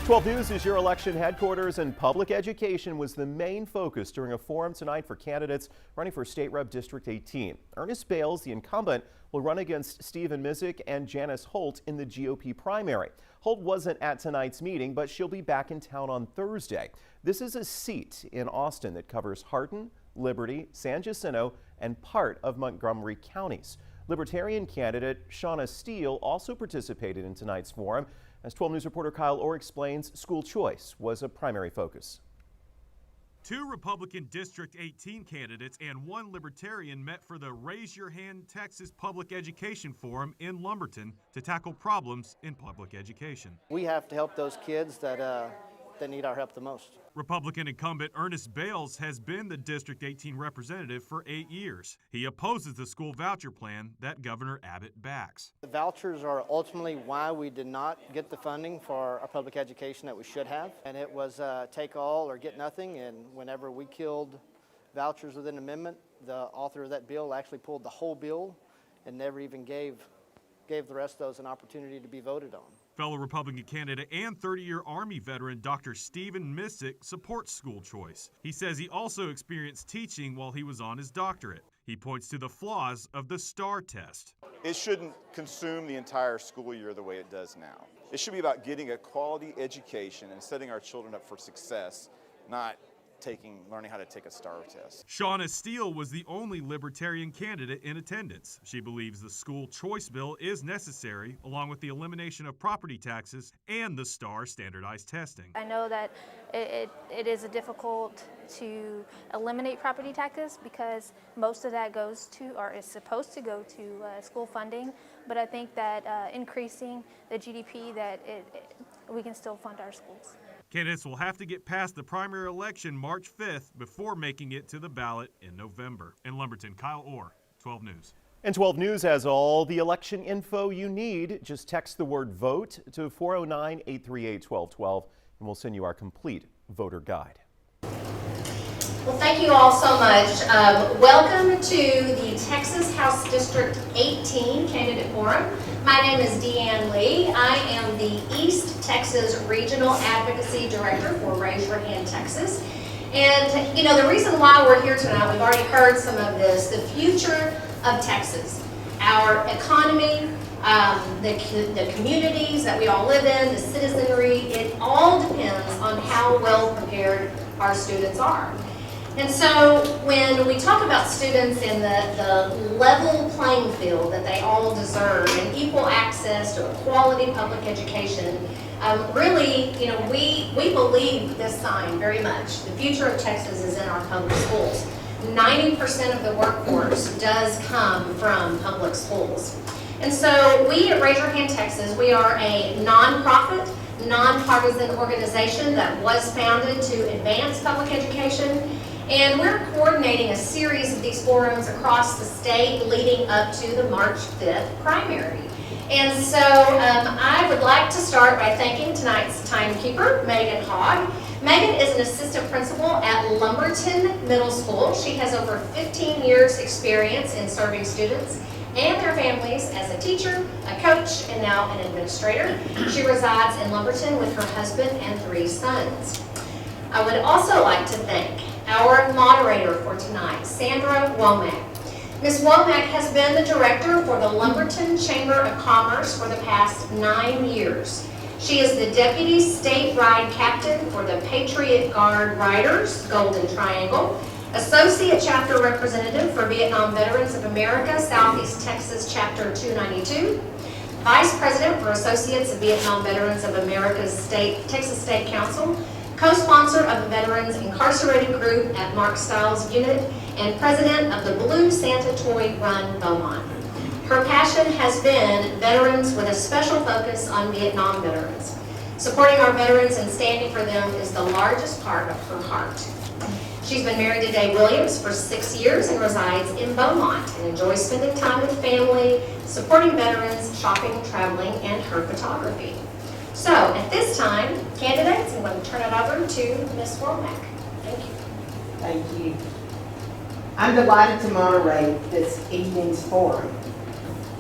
12 News is your election headquarters, and public education was the main focus during a forum tonight for candidates running for State Rep District 18. Ernest Bales, the incumbent, will run against Stephen Missick and Janice Holt in the GOP primary. Holt wasn't at tonight's meeting, but she'll be back in town on Thursday. This is a seat in Austin that covers Hardin, Liberty, San Jacinto, and part of Montgomery counties. Libertarian candidate Shauna Steele also participated in tonight's forum. As 12 News reporter Kyle Orr explains, school choice was a primary focus. Two Republican District 18 candidates and one Libertarian met for the Raise Your Hand Texas Public Education Forum in Lumberton to tackle problems in public education. We have to help those kids that need our help the most. Republican incumbent Ernest Bales has been the District 18 representative for 8 years. He opposes the school voucher plan that Governor Abbott backs. The vouchers are ultimately why we did not get the funding for our public education that we should have. And it was take all or get nothing. And whenever we killed vouchers with an amendment, the author of that bill actually pulled the whole bill and never even gave the rest of those an opportunity to be voted on. Fellow Republican candidate and 30-year Army veteran Dr. Stephen Missick supports school choice. He says he also experienced teaching while he was on his doctorate. He points to the flaws of the STAR test. It shouldn't consume the entire school year the way it does now. It should be about getting a quality education and setting our children up for success, not learning how to take a STAR test. Shauna Steele was the only Libertarian candidate in attendance. She believes the school choice bill is necessary, along with the elimination of property taxes and the STAR standardized testing. I know that it is difficult to eliminate property taxes because most of that goes to, or is supposed to go to school funding, but I think that increasing the GDP, that we can still fund our schools. Candidates will have to get past the primary election March 5th before making it to the ballot in November. In Lumberton, Kyle Orr, 12 News. And 12 News has all the election info you need. Just text the word VOTE to 409-838-1212 and we'll send you our complete voter guide. Well, thank you all so much. Welcome to the Texas House District 18 Candidate Forum. My name is Deanne Lee. I am the East Texas Regional Advocacy Director for Raise Your Hand Texas. And, you know, the reason why we're here tonight, we've already heard some of this, the future of Texas, our economy, the communities that we all live in, the citizenry, it all depends on how well prepared our students are. And so when we talk about students in the level playing field that they all deserve and equal access to a quality public education, really, you know, we believe this sign very much. The future of Texas is in our public schools. 90% of the workforce does come from public schools. And so we at Raise Your Hand Texas, we are a nonprofit, nonpartisan organization that was founded to advance public education. And we're coordinating a series of these forums across the state leading up to the March 5th primary. And so I would like to start by thanking tonight's timekeeper, Megan Hogg. Megan is an assistant principal at Lumberton Middle School. She has over 15 years experience in serving students and their families as a teacher, a coach, and now an administrator. She resides in Lumberton with her husband and 3 sons. I would also like to thank our moderator for tonight, Sandra Womack. Ms. Womack has been the director for the Lumberton Chamber of Commerce for the past 9 years. She is the deputy state ride captain for the Patriot Guard Riders, Golden Triangle, associate chapter representative for Vietnam Veterans of America, Southeast Texas Chapter 292, vice president for Associates of Vietnam Veterans of America's Texas State Council, co-sponsor of the Veterans Incarcerated Group at Mark Stiles Unit, and president of the Blue Santa Toy Run Beaumont. Her passion has been veterans with a special focus on Vietnam veterans. Supporting our veterans and standing for them is the largest part of her heart. She's been married to Dave Williams for 6 years and resides in Beaumont and enjoys spending time with family, supporting veterans, shopping, traveling, and her photography. So at this time, candidates, I'm going to turn it over to Ms. Womack. Thank you. Thank you. I'm delighted to moderate this evening's forum.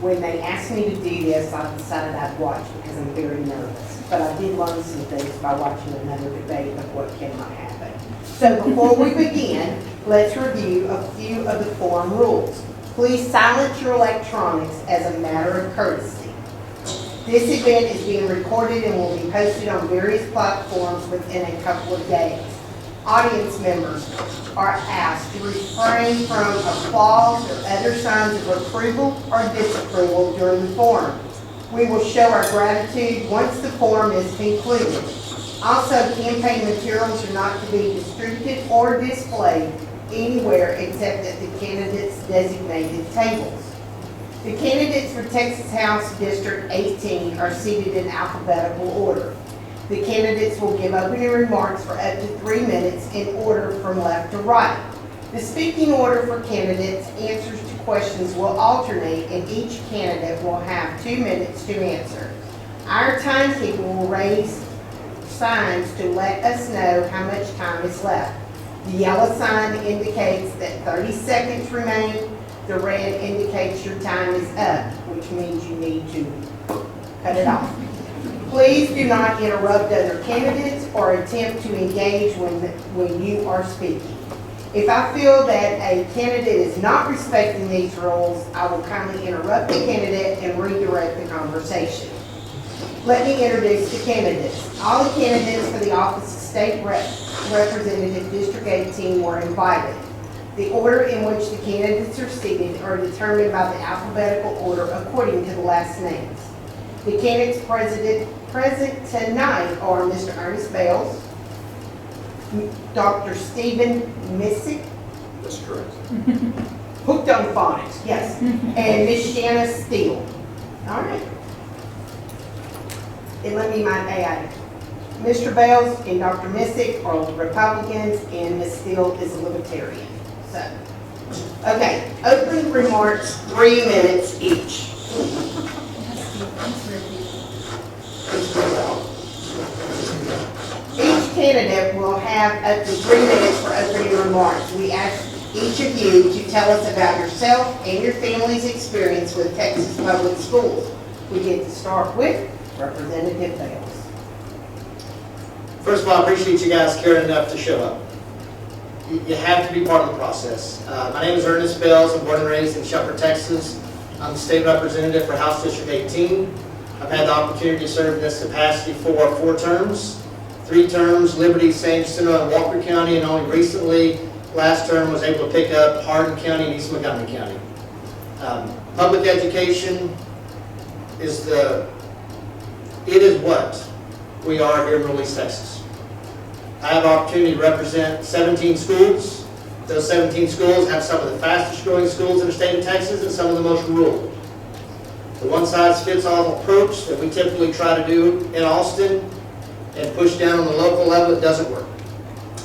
When they asked me to do this, I decided I'd watch because I'm very nervous. but I did learn some things by watching another debate of what cannot happen. So before we begin, let's review a few of the forum rules. Please silence your electronics as a matter of courtesy. This event is being recorded and will be posted on various platforms within a couple of days. Audience members are asked to refrain from applause or other signs of approval or disapproval during the forum. We will show our gratitude once the forum is concluded. Also, campaign materials are not to be distributed or displayed anywhere except at the candidates' designated tables. The candidates for Texas House District 18 are seated in alphabetical order. The candidates will give opening remarks for up to 3 minutes in order from left to right. The speaking order for candidates' answers to questions will alternate, and each candidate will have 2 minutes to answer. Our timekeeper will raise signs to let us know how much time is left. The yellow sign indicates that 30 seconds remain. The red indicates your time is up, which means you need to cut it off. Please do not interrupt other candidates or attempt to engage when you are speaking. If I feel that a candidate is not respecting these rules, I will kindly interrupt the candidate and redirect the conversation. Let me introduce the candidates. All the candidates for the office of State Representative District 18 were invited. The order in which the candidates are seated are determined by the alphabetical order according to the last names. The candidates present tonight are Mr. Ernest Bales, Dr. Steven Missick. That's correct. Hooked on phonics, yes. And Ms. Shanna Steele. All right. And let me mind AI. Mr. Bales and Dr. Missick are Republicans, and Ms. Steele is a Libertarian. So, okay, opening remarks, 3 minutes each. Each candidate will have up to 3 minutes for opening remarks. We ask each of you to tell us about yourself and your family's experience with Texas public schools. We get to start with Representative Bales. First of all, I appreciate you guys caring enough to show up. You have to be part of the process. My name is Ernest Bales. I'm born and raised in Shepherd, Texas. I'm the state representative for House District 18. I've had the opportunity to serve in this capacity for 4 terms. 3 terms, Liberty, San Jacinto, and Walker County, and only recently, last term, was able to pick up Hardin County and East Montgomery County. Public education is what we are here in Middle East Texas. I have the opportunity to represent 17 schools. Those 17 schools have some of the fastest growing schools in the state of Texas and some of the most rural. The one-size-fits-all approach that we typically try to do in Austin and push down on the local level, it doesn't work.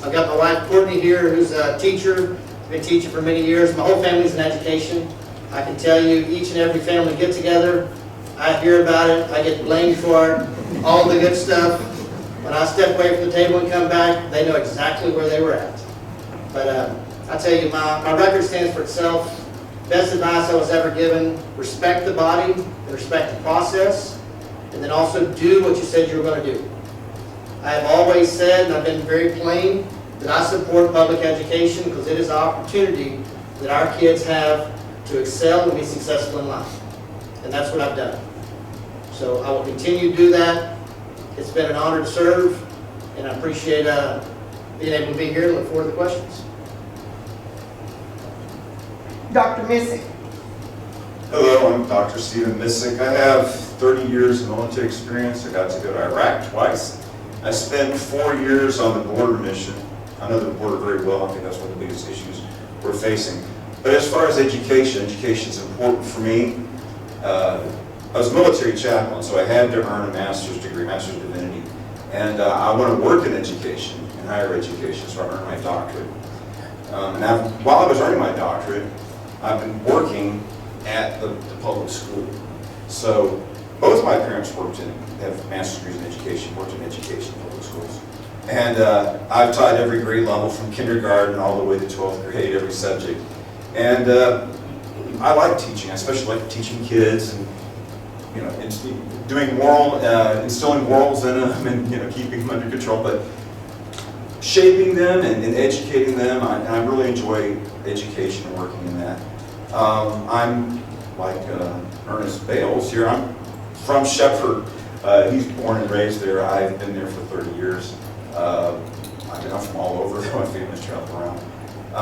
I've got my wife Courtney here, who's a teacher, been teaching for many years. My whole family's in education. I can tell you, each and every family get together, I hear about it, I get blamed for it, all the good stuff. When I step away from the table and come back, they know exactly where they were at. But I tell you, my record stands for itself. Best advice I was ever given: respect the body, and respect the process, and then also do what you said you were going to do. I have always said, and I've been very plain, that I support public education because it is an opportunity that our kids have to excel and be successful in life. And that's what I've done. So I will continue to do that. It's been an honor to serve, and I appreciate being able to be here and look forward to the questions. Dr. Missick. Hello, I'm Dr. Steven Missick. I have 30 years of military experience. I got to go to Iraq twice. I spent 4 years on the border mission. I know the border very well. I think that's one of the biggest issues we're facing. But as far as education is important for me. I was a military chaplain, so I had to earn a master's degree, Master's of Divinity. And I want to work in education, in higher education, so I earned my doctorate. While I was earning my doctorate, I've been working at the public school. So both my parents have master's degrees in education, worked in education, public schools. And I've taught every grade level from kindergarten all the way to 12th grade, every subject. And I like teaching. I especially like teaching kids and doing instilling morals in them and keeping them under control, but shaping them and educating them. And I really enjoy education and working in that. I'm like Ernest Bales here. I'm from Shepherd. He's born and raised there. I've been there for 30 years. I'm from all over, my family's traveled around. I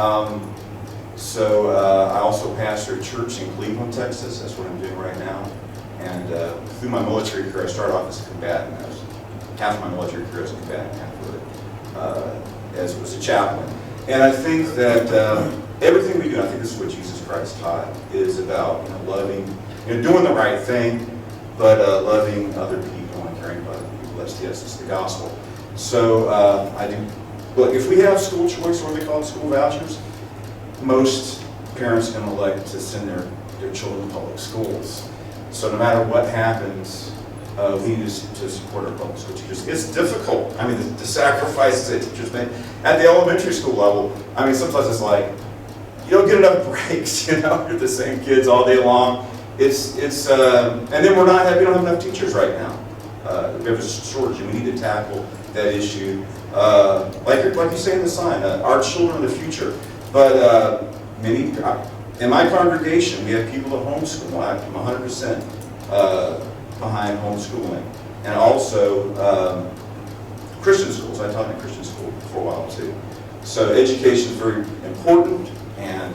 also pastor a church in Cleveland, Texas. That's what I'm doing right now. And through my military career, I started off as a combatant. Half my military career as a combatant, half of it as a chaplain. And I think that everything we do, I think this is what Jesus Christ taught, is about loving, doing the right thing, but loving other people and caring about other people. That's the essence of the gospel. So I do. Look, if we have school choice, or what they call it, school vouchers, most parents are going to elect to send their children to public schools. So no matter what happens, we need to support our public school teachers. It's difficult. I mean, the sacrifices that teachers make at the elementary school level. I mean, sometimes it's like you don't get enough breaks. You're the same kids all day long. And then we don't have enough teachers right now. We have a shortage, and we need to tackle that issue. Like you say in the sign, our children are the future. But in my congregation, we have people that homeschool. I'm 100% behind homeschooling. And also Christian schools. I taught in a Christian school for a while too. So education is very important, and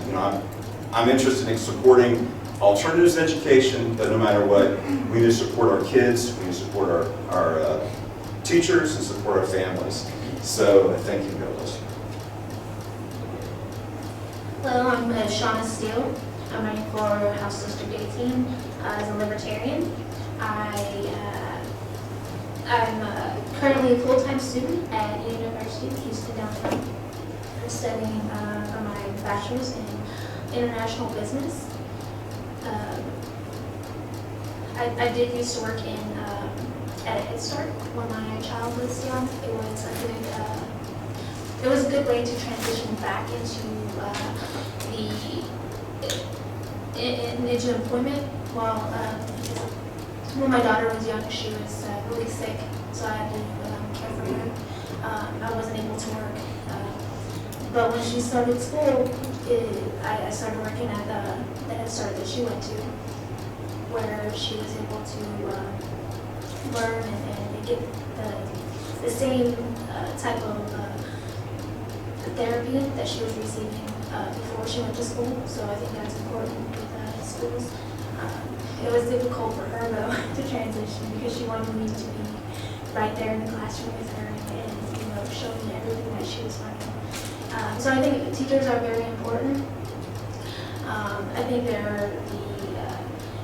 I'm interested in supporting alternatives in education, but no matter what, we need to support our kids, we need to support our teachers, and support our families. So thank you, God bless you. Hello, I'm Shauna Steele. I'm running for House District 18 as a Libertarian. I'm currently a full-time student at University of Houston downtown. I'm studying for my bachelor's in international business. I did used to work at a Head Start when my child was young. It was a good way to transition back into into employment. While when my daughter was young, she was really sick, so I had to care for her. I wasn't able to work, but when she started school, I started working at the Head Start that she went to, where she was able to learn and get the same type of therapy that she was receiving before she went to school. So I think that's important with schools. It was difficult for her though to transition because she wanted me to be right there in the classroom with her and show me everything that she was learning. So I think teachers are very important. I think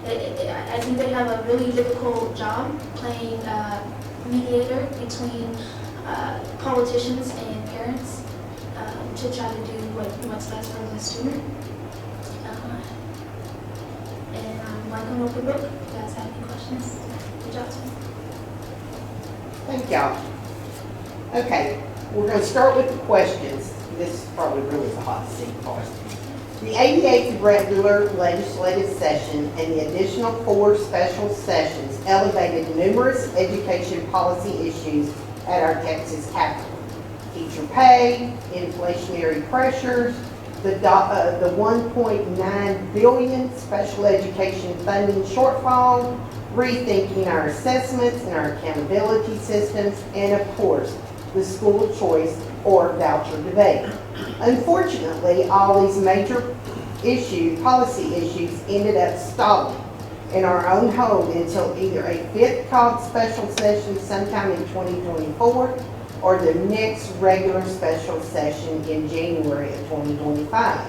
I think they have a really difficult job playing mediator between politicians and parents to try to do what's best for the student. And I'm like an open book. If you guys have any questions, reach out to me. Thank y'all. Okay, we're going to start with the questions. This probably really is a hot seat for us. The 88th regular legislative session and the additional 4 special sessions elevated numerous education policy issues at our Texas Capitol. Teacher pay, inflationary pressures, the $1.9 billion special education funding shortfall, rethinking our assessments and our accountability systems, and of course, the school choice or voucher debate. Unfortunately, all these major policy issues ended up stalling in our own home until either a 5th called special session sometime in 2024 or the next regular special session in January of 2025.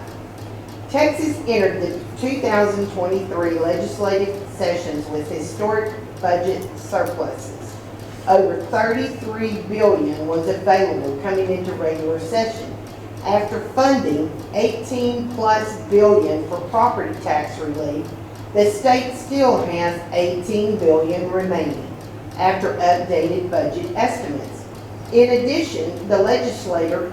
Texas entered the 2023 legislative sessions with historic budget surpluses. Over $33 billion was available coming into regular session. After funding $18+ billion for property tax relief, the state still has $18 billion remaining after updated budget estimates. In addition, the legislature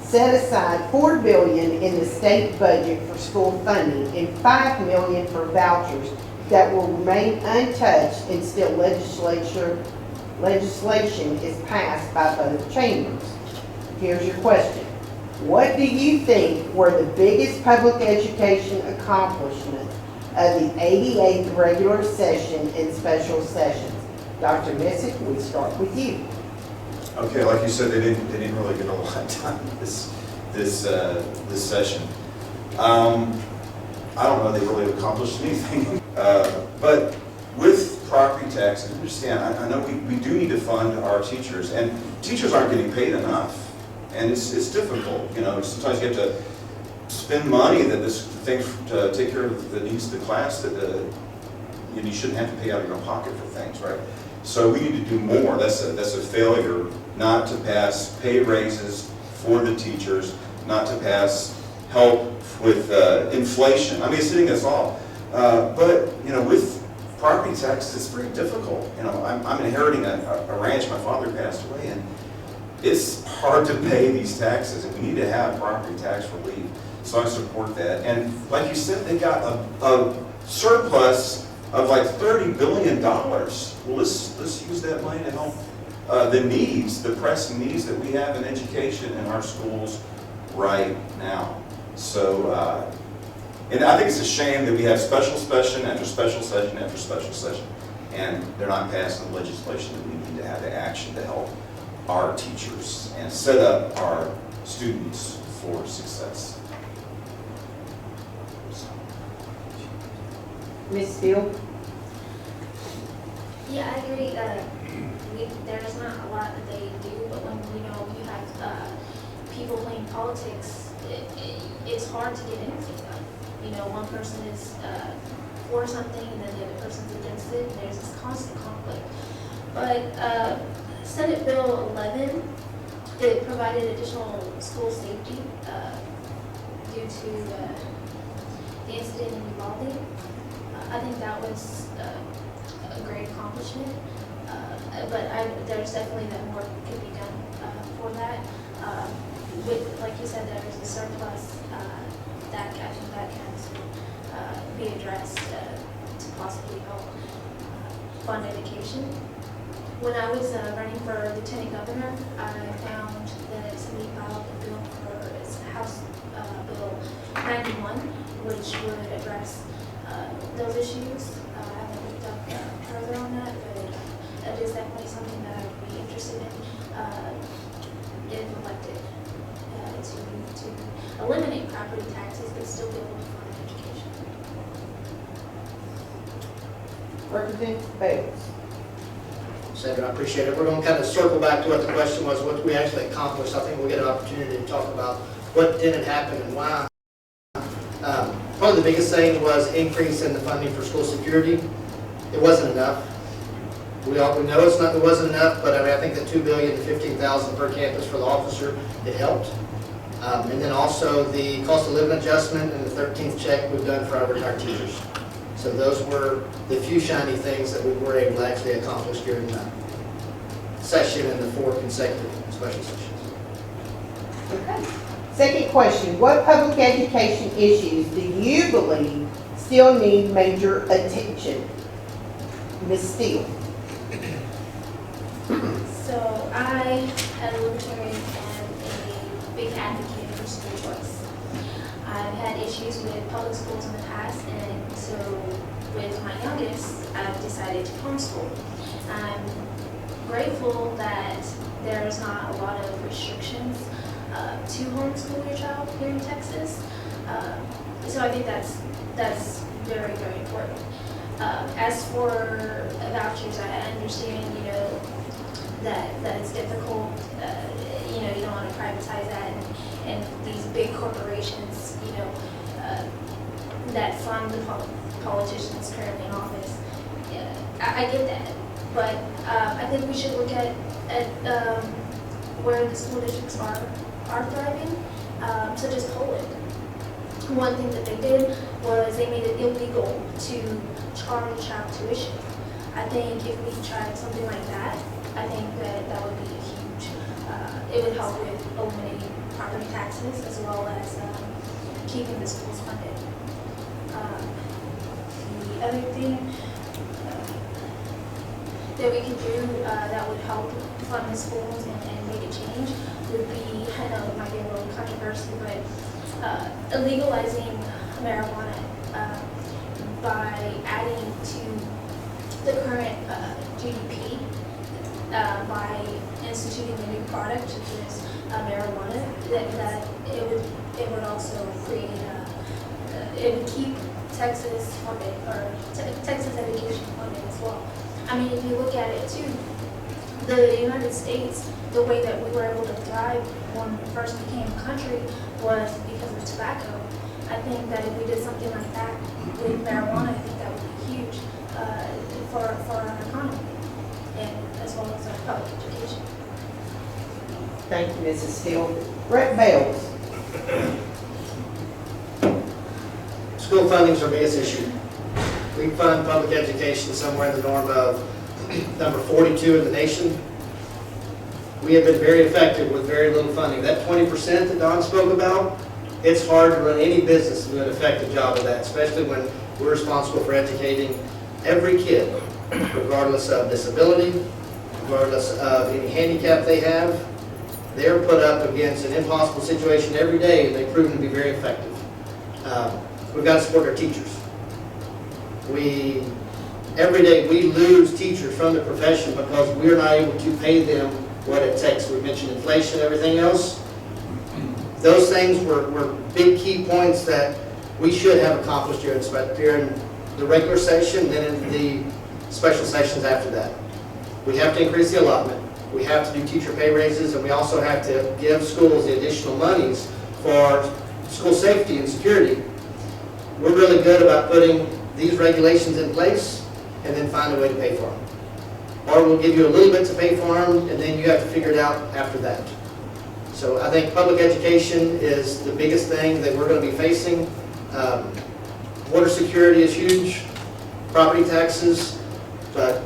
set aside $4 billion in the state budget for school funding and $5 million for vouchers that will remain untouched until legislation is passed by both chambers. Here's your question. What do you think were the biggest public education accomplishments of the 88th regular session and special sessions? Dr. Missick, we start with you. Okay, like you said, they didn't really get a lot done this session. I don't know they really accomplished anything. But with property tax, I understand, I know we do need to fund our teachers, and teachers aren't getting paid enough. And it's difficult, you know, sometimes you have to spend money that this thing to take care of the needs of the class that you shouldn't have to pay out of your own pocket for things, right? So we need to do more. That's a failure not to pass pay raises for the teachers, not to pass help with inflation. I mean, it's hitting us all. But, you know, with property tax, it's very difficult. You know, I'm inheriting a ranch. My father passed away, and it's hard to pay these taxes, and we need to have property tax relief. So I support that. And like you said, they got a surplus of like $30 billion. Well, let's use that money to help the pressing needs that we have in education in our schools right now. So, and I think it's a shame that we have special session after special session after special session, and they're not passing the legislation that we need to have the action to help our teachers and set up our students for success. Ms. Steele? Yeah, I agree. There's not a lot that they do, but when you have people playing politics, it's hard to get anything done. You know, one person is for something, and then the other person's against it, and there's this constant conflict. But Senate Bill 11, it provided additional school safety due to the incident in Uvalde. I think that was a great accomplishment, but there's definitely that more could be done for that. With, like you said, there's a surplus that can be addressed to possibly help fund education. When I was running for lieutenant governor, I found that somebody filed a bill for House Bill 91, which would address those issues. I haven't looked up further on that, but it is definitely something that I would be interested in if elected, to eliminate property taxes but still be able to fund education. Representative Bales? Senator, I appreciate it. We're going to kind of circle back to what the question was, what we actually accomplished. I think we'll get an opportunity to talk about what didn't happen and why. Probably the biggest thing was increase in the funding for school security. It wasn't enough. We know it wasn't enough, but I mean, I think the $2 billion to $15,000 per campus for the officer, it helped. And then also the cost of living adjustment and the 13th check we've done for our retired teachers. So those were the few shiny things that we were able to actually accomplish during the session and the 4 consecutive special sessions. Okay. Second question, what public education issues do you believe still need major attention? Ms. Steele? So I, as a Libertarian, am a big advocate for school choice. I've had issues with public schools in the past, and so with my youngest, I've decided to homeschool. I'm grateful that there's not a lot of restrictions to homeschool your child here in Texas. So I think that's very, very important. As for vouchers, I understand, that it's difficult. You don't want to privatize that, and these big corporations, that fund the politicians currently in office. I get that, but I think we should look at where the school districts are thriving, such as Poland. One thing that they did was they made it illegal to charge a child tuition. I think if we tried something like that, I think that would be huge. It would help with eliminating property taxes as well as keeping the schools funded. The other thing that we can do that would help fund the schools and make a change would be, I know it might be a little controversial, but legalizing marijuana by adding to the current GDP by instituting a new product, which is marijuana, that it would also create it would keep Texas funded, or Texas education funded as well. I mean, if you look at it too, the United States, the way that we were able to thrive when we first became a country was because of tobacco. I think that if we did something like that with marijuana, I think that would be huge for our economy and as well as our public education. Thank you, Mrs. Steele. Brett Bales. School funding is our biggest issue. We fund public education somewhere in the norm of number 42 in the nation. We have been very effective with very little funding. That 20% that Don spoke about, it's hard to run any business and do an effective job of that, especially when we're responsible for educating every kid, regardless of disability, regardless of any handicap they have. They're put up against an impossible situation every day, and they've proven to be very effective. We've got to support our teachers. Every day we lose teachers from the profession because we're not able to pay them what it takes. We mentioned inflation and everything else. Those things were big key points that we should have accomplished during the regular session, then in the special sessions after that. We have to increase the allotment. We have to do teacher pay raises, and we also have to give schools the additional monies for school safety and security. We're really good about putting these regulations in place and then find a way to pay for them. Or we'll give you a little bit to pay for them, and then you have to figure it out after that. So I think public education is the biggest thing that we're going to be facing. Water security is huge, property taxes, but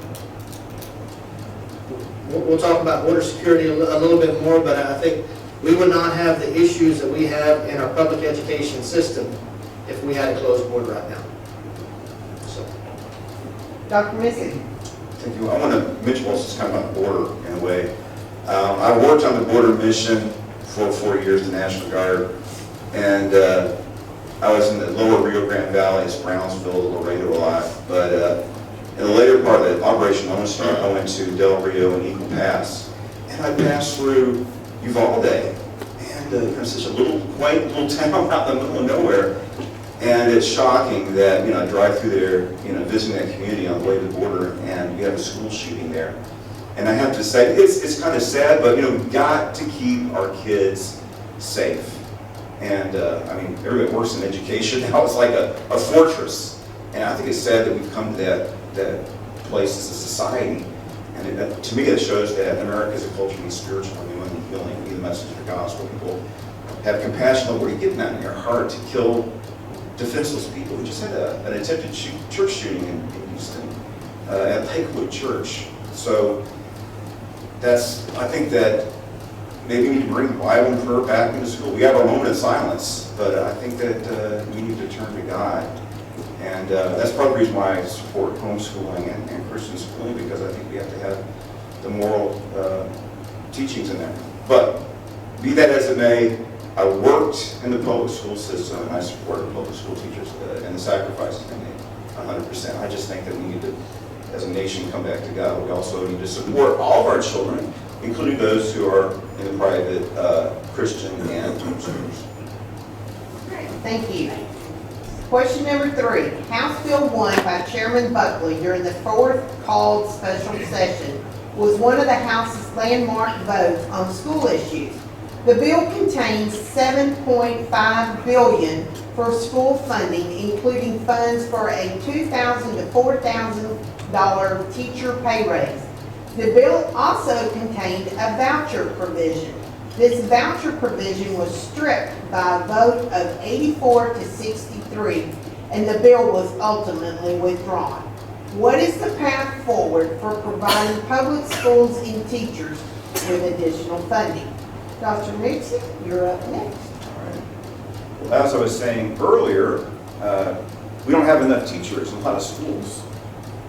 we'll talk about water security a little bit more, but I think we would not have the issues that we have in our public education system if we had a closed board right now. So. Dr. Missick. Thank you. I want to mention what's kind of on the border in a way. I worked on the border mission for 4 years, the National Guard, and I was in the lower Rio Grande Valley, it's Brownsville, Laredo a lot, but in the later part of the Operation Lone Star, I went to Del Rio and Eagle Pass, and I passed through Uvalde, and it's such a little, quaint little town out in the middle of nowhere, and it's shocking that, I drive through there, visiting that community on the way to the border, and we have a school shooting there. And I have to say, it's kind of sad, but we've got to keep our kids safe. And everybody works in education now. It's like a fortress. And I think it's sad that we've come to that place as a society. And to me, it shows that America is a culture of spiritual renewing and healing, be the message of the gospel. People have compassion over what are getting out in their heart to kill defenseless people. We just had an attempted church shooting in Houston at Lakewood Church. So I think that maybe we need to bring the Bible and prayer back into school. We have our moment of silence, but I think that we need to turn to God. And that's part of the reason why I support homeschooling and Christian schooling, because I think we have to have the moral teachings in there. But be that as it may, I worked in the public school system, and I supported public school teachers and the sacrifices they made, 100%. I just think that we need to, as a nation, come back to God. We also need to support all of our children, including those who are in the private Christian and homeschoolers. Thank you. Question number 3. House Bill 1 by Chairman Buckley during the 4th called special session was one of the House's landmark votes on school issues. The bill contains $7.5 billion for school funding, including funds for a $2,000 to $4,000 teacher pay raise. The bill also contained a voucher provision. This voucher provision was stripped by a vote of 84 to 63, and the bill was ultimately withdrawn. What is the path forward for providing public schools and teachers with additional funding? Dr. Missick, you're up next. All right. Well, as I was saying earlier, we don't have enough teachers in a lot of schools.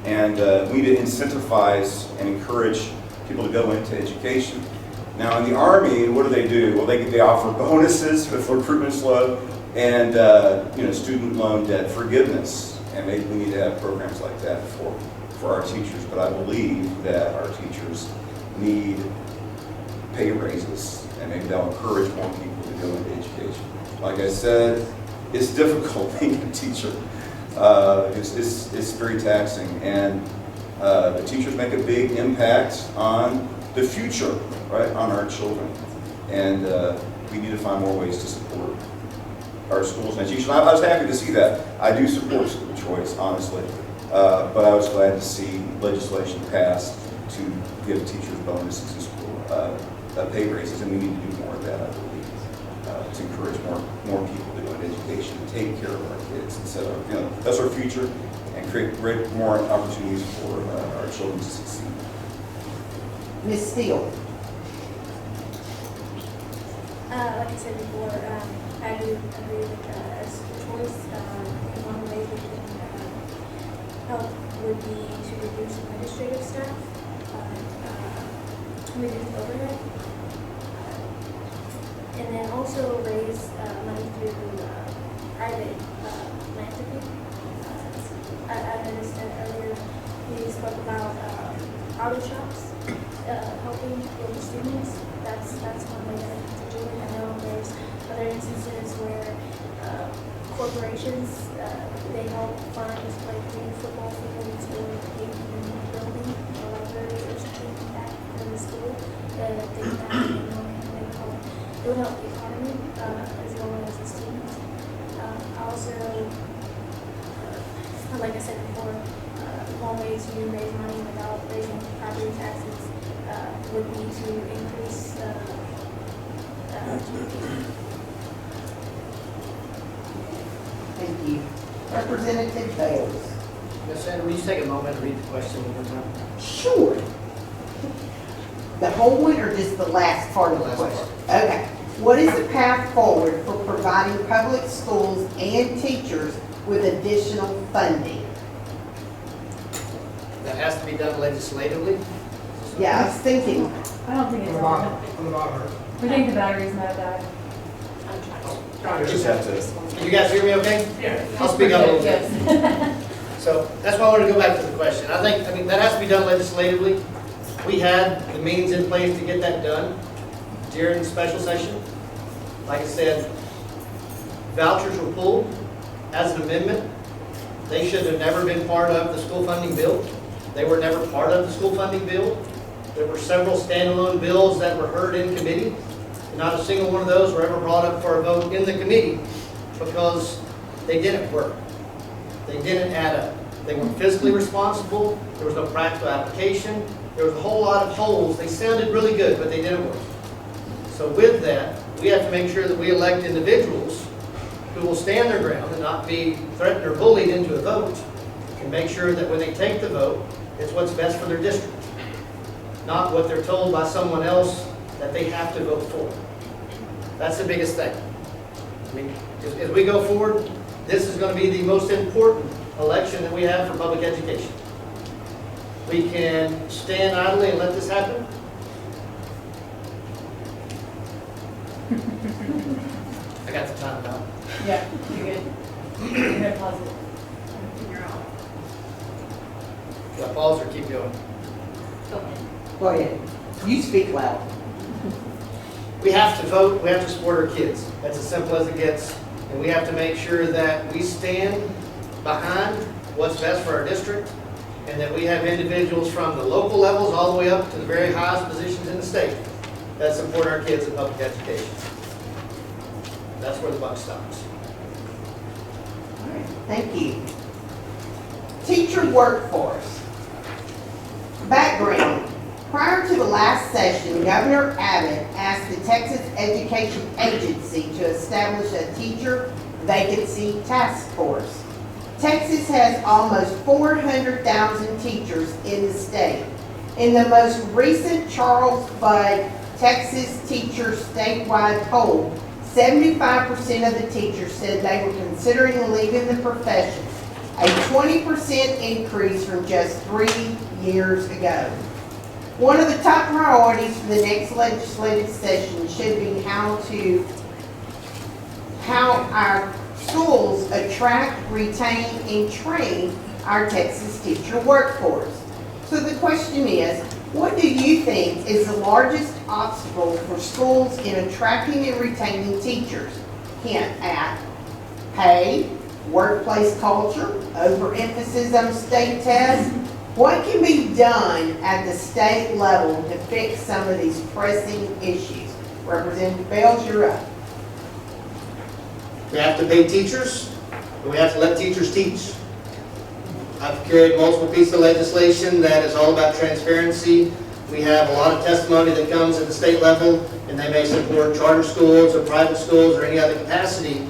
And we need to incentivize and encourage people to go into education. Now in the Army, what do? Well, they offer bonuses if recruitment's low, and student loan debt forgiveness. And maybe we need to have programs like that for our teachers. But I believe that our teachers need pay raises, and maybe that'll encourage more people to go into education. Like I said, it's difficult being a teacher. It's very taxing, and the teachers make a big impact on the future, right, on our children. And we need to find more ways to support our schools and education. I was happy to see that. I do support school choice, honestly, but I was glad to see legislation passed to give teachers bonuses in school, pay raises, and we need to do more of that, I believe, to encourage more people to go into education and take care of our kids instead of, that's our future, and create more opportunities for our children to succeed. Ms. Steele. Like I said before, I do agree with school choice. One way we can help would be to reduce administrative staff, reduce overhead, and then also raise money through private philanthropy. I noticed that earlier we spoke about auto shops helping local students. That's one way that I have to do it. I know there's other instances where corporations they help fund like new football fields or maybe even a building or library or something like that in the school. They would help the economy as well as the students. Also, like I said before, one way to raise money without raising property taxes would be to increase Thank you. Representative Bales. Ms. Sanders, will you take a moment and read the question one more time? Sure. The whole one or just the last part of the Last question? Okay. What is the path forward for providing public schools and teachers with additional funding? That has to be done legislatively. Yeah, I was thinking, I don't think it's wrong. We think the batteries might have died. Just have to. Can you guys hear me okay? Yeah. I'll speak up a little bit. So that's why I wanted to go back to the question. I mean, that has to be done legislatively. We had the means in place to get that done during the special session. Like I said, vouchers were pulled as an amendment. They should have never been part of the school funding bill. They were never part of the school funding bill. There were several standalone bills that were heard in committee. Not a single one of those were ever brought up for a vote in the committee because they didn't work. They didn't add up. They weren't fiscally responsible. There was no practical application. There was a whole lot of holes. They sounded really good, but they didn't work. So with that, we have to make sure that we elect individuals who will stand their ground and not be threatened or bullied into a vote, and make sure that when they take the vote, it's what's best for their district, not what they're told by someone else that they have to vote for. That's the biggest thing. I mean, as we go forward, this is going to be the most important election that we have for public education. We can stand idly and let this happen. I got the time now. Yeah, you're good. You're gonna pause it. Do I pause or keep going? go ahead. You speak loud. We have to vote, we have to support our kids. That's as simple as it gets. And we have to make sure that we stand behind what's best for our district, and that we have individuals from the local levels all the way up to the very highest positions in the state that support our kids in public education. That's where the buck stops. All right, thank you. Teacher workforce. Background. Prior to the last session, Governor Abbott asked the Texas Education Agency to establish a teacher vacancy task force. Texas has almost 400,000 teachers in the state. In the most recent Charles Budd Texas Teachers Statewide poll, 75% of the teachers said they were considering leaving the profession a 20% increase from just 3 years ago. One of the top priorities for the next legislative session should be how our schools attract, retain, and train our Texas teacher workforce. So the question is, what do you think is the largest obstacle for schools in attracting and retaining teachers? Hint at pay, workplace culture, overemphasis on state tests. What can be done at the state level to fix some of these pressing issues? Representative Bales, you're up. We have to pay teachers, and we have to let teachers teach. I've carried multiple pieces of legislation that is all about transparency. We have a lot of testimony that comes at the state level, and they may support charter schools or private schools or any other capacity.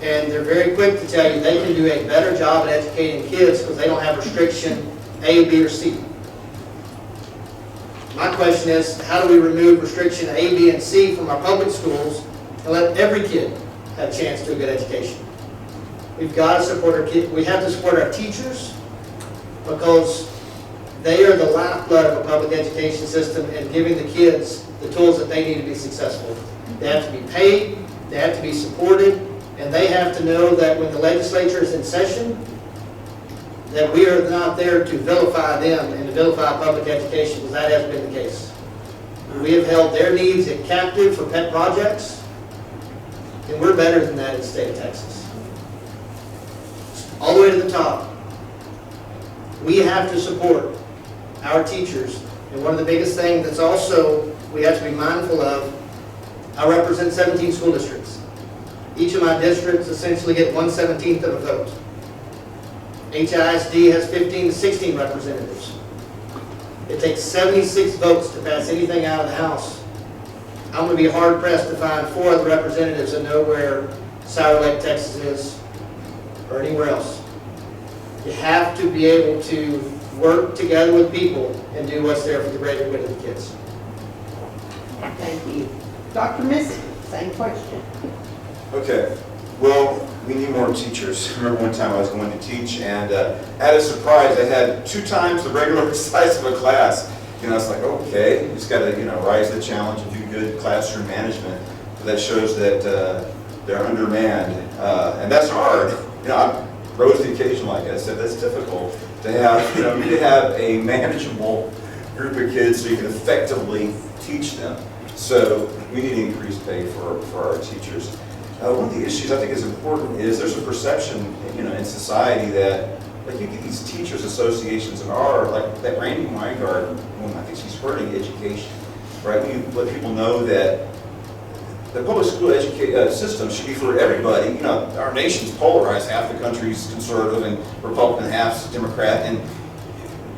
And they're very quick to tell you they can do a better job at educating kids because they don't have restriction A, B, or C. My question is, how do we remove restriction A, B, and C from our public schools and let every kid have a chance to a good education? We've got to support our kids. We have to support our teachers because they are the lifeblood of a public education system and giving the kids the tools that they need to be successful. They have to be paid, they have to be supported, and they have to know that when the legislature is in session, that we are not there to vilify them and to vilify public education, because that has been the case. We have held their needs captive for pet projects, and we're better than that in the state of Texas. All the way to the top, we have to support our teachers, and one of the biggest things that's also we have to be mindful of, I represent 17 school districts. Each of my districts essentially get 1/17 of a vote. HISD has 15 to 16 representatives. It takes 76 votes to pass anything out of the House. I'm going to be hard pressed to find 4 other representatives that know where Sour Lake, Texas is, or anywhere else. You have to be able to work together with people and do what's there for the greater good of the kids. Thank you. Dr. Missick, same question. Okay, well, we need more teachers. I remember one time I was going to teach, and at a surprise, I had 2 times the regular size of a class. You know, it's like, okay, you just got to, rise to the challenge and do good classroom management. But that shows that they're undermanned, and that's hard. I rose to the occasion, like I said, that's difficult to have. You need to have a manageable group of kids so you can effectively teach them. So we need to increase pay for our teachers. One of the issues I think is important is there's a perception, in society that, like, you get these teachers associations that are, like that Randy Weingart woman, I think she's hurting education, right? You let people know that the public school system should be for everybody. Our nation's polarized. Half the country's conservative and Republican, half's Democrat, and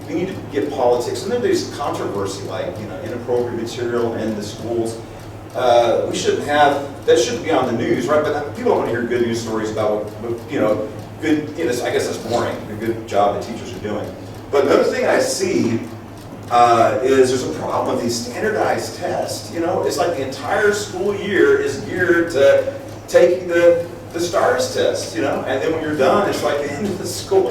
we need to get politics. And then there's controversy, like, inappropriate material in the schools. We shouldn't have, that shouldn't be on the news, right? But people don't want to hear good news stories about what good, I guess that's boring, the good job that teachers are doing. But another thing I see is there's a problem with these standardized tests. It's like the entire school year is geared to taking the STARS test, and then when you're done, it's like the end of the school,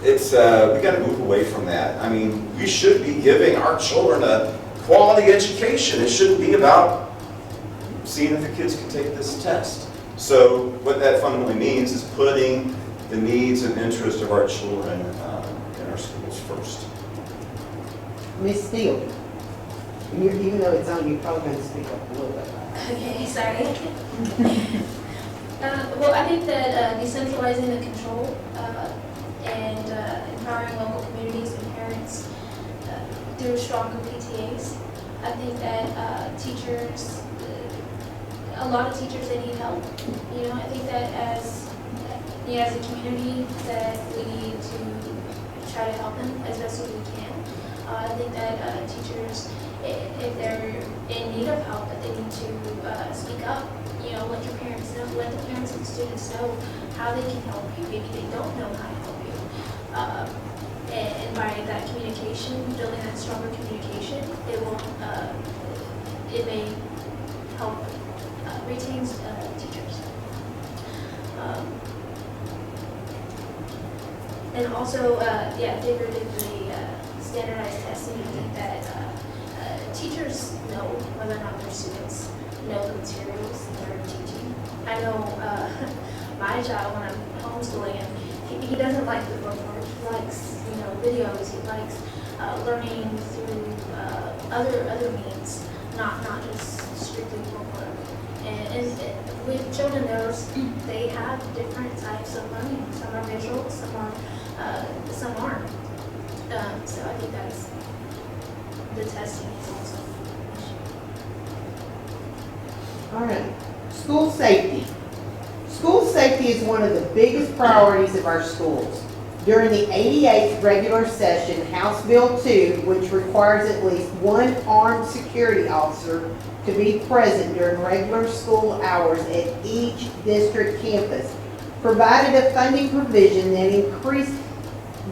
It's, we got to move away from that. I mean, we should be giving our children a quality education. It shouldn't be about seeing if the kids can take this test. So what that fundamentally means is putting the needs and interests of our children in our schools first. Ms. Steele, even though it's on, you're probably going to speak up a little bit. Okay, sorry. Well, I think that decentralizing the control and empowering local communities and parents through stronger PTAs. I think that teachers, a lot of teachers, they need help. I think that as a community that we need to try to help them as best as we can. I think that teachers, if they're in need of help, that they need to speak up. Let your parents know, let the parents and students know how they can help you. Maybe they don't know how to help you. And by that communication, building that stronger communication, it may help retain teachers. then also, Digger did the standardized testing. I think that teachers know whether or not their students know the materials that they're teaching. I know my child, when I'm homeschooling, and he doesn't like the book part. He likes, videos. He likes learning through other means, not just strictly book work. And with children, they have different types of learning. Some are visual, some aren't. So I think that's the testing is also an issue. All right. School safety. School safety is one of the biggest priorities of our schools. During the 88th regular session, House Bill 2, which requires at least one armed security officer to be present during regular school hours at each district campus, provided a funding provision that increased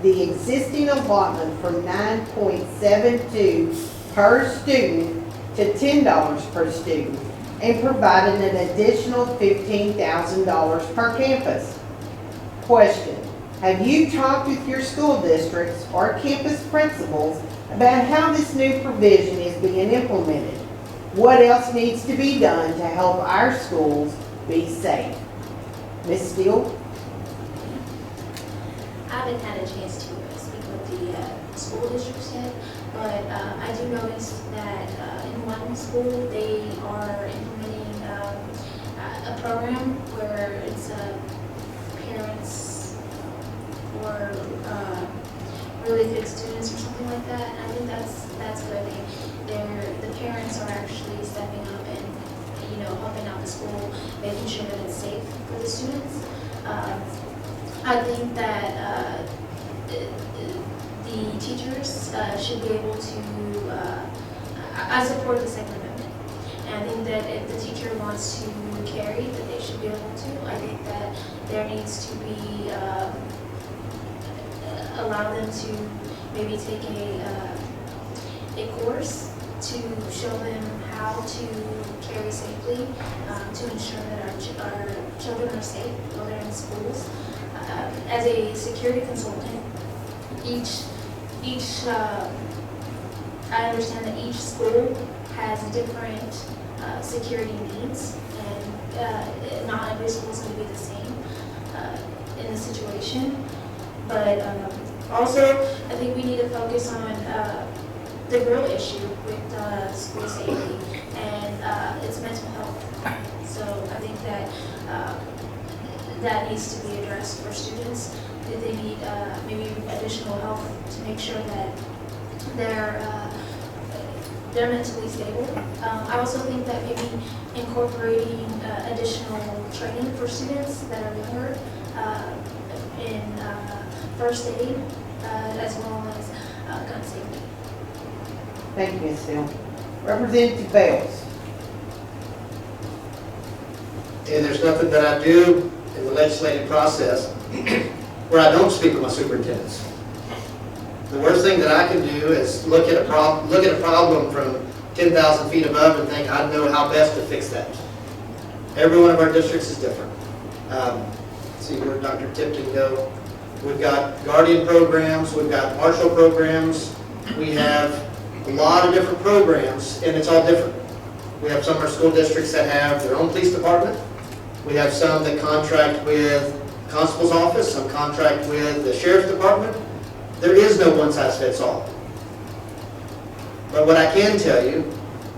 the existing allotment from $9.72 per student to $10 per student, and provided an additional $15,000 per campus. Question: have you talked with your school districts or campus principals about how this new provision is being implemented? What else needs to be done to help our schools be safe? Ms. Steele? I haven't had a chance to speak with the school districts yet, but I do notice that in one school they are implementing a program where it's parents or really good students or something like that. And I think that's good. The parents are actually stepping up and helping out the school, making sure that it's safe for the students. I think that the teachers should be able to, I support the Second Amendment. And I think that if the teacher wants to carry, that they should be able to. I think that there needs to be, allow them to maybe take a course to show them how to carry safely, to ensure that our children are safe while they're in schools. As a security consultant, I understand that each school has different security needs, and not every school is going to be the same in the situation. But also, I think we need to focus on the real issue with school safety, and it's mental health. So I think that that needs to be addressed for students. If they need maybe additional help to make sure that they're mentally stable. I also think that maybe incorporating additional training for students that are younger in first aid as well as gun safety. Thank you, Ms. Steele. Representative Bales. And there's nothing that I do in the legislative process where I don't speak with my superintendents. The worst thing that I can do is look at a problem from 10,000 feet above and think I know how best to fix that. Every one of our districts is different. See where Dr. Tipton go. We've got guardian programs, we've got marshal programs, we have a lot of different programs, and it's all different. We have some of our school districts that have their own police department. We have some that contract with the constable's office, some contract with the sheriff's department. There is no one-size-fits-all. But what I can tell you,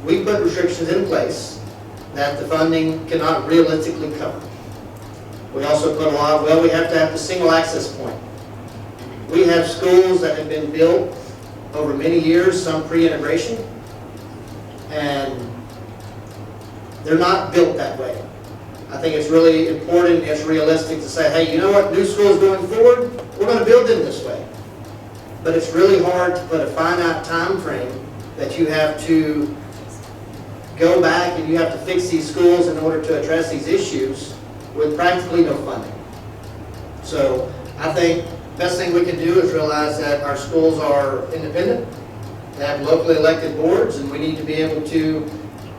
we put restrictions in place that the funding cannot realistically cover. We also put we have to have the single access point. We have schools that have been built over many years, some pre-integration, and they're not built that way. I think it's really important, it's realistic to say, hey, you know what, new schools going forward, we're going to build them this way. But it's really hard to put a finite time frame that you have to go back and you have to fix these schools in order to address these issues with practically no funding. So I think the best thing we can do is realize that our schools are independent. They have locally elected boards, and we need to be able to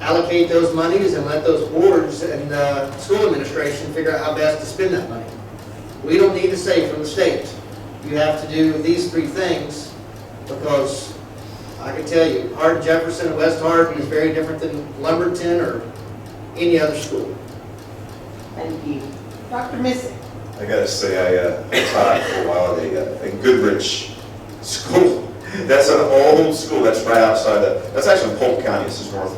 allocate those monies and let those boards and the school administration figure out how best to spend that money. We don't need to say from the state, you have to do these 3 things, because I can tell you, Hardin Jefferson and West Hardin is very different than Lumberton or any other school. Thank you. Dr. Missick. I gotta say, I taught for a while at a Goodrich school. That's an old school, that's right outside that's actually in Polk County, this is north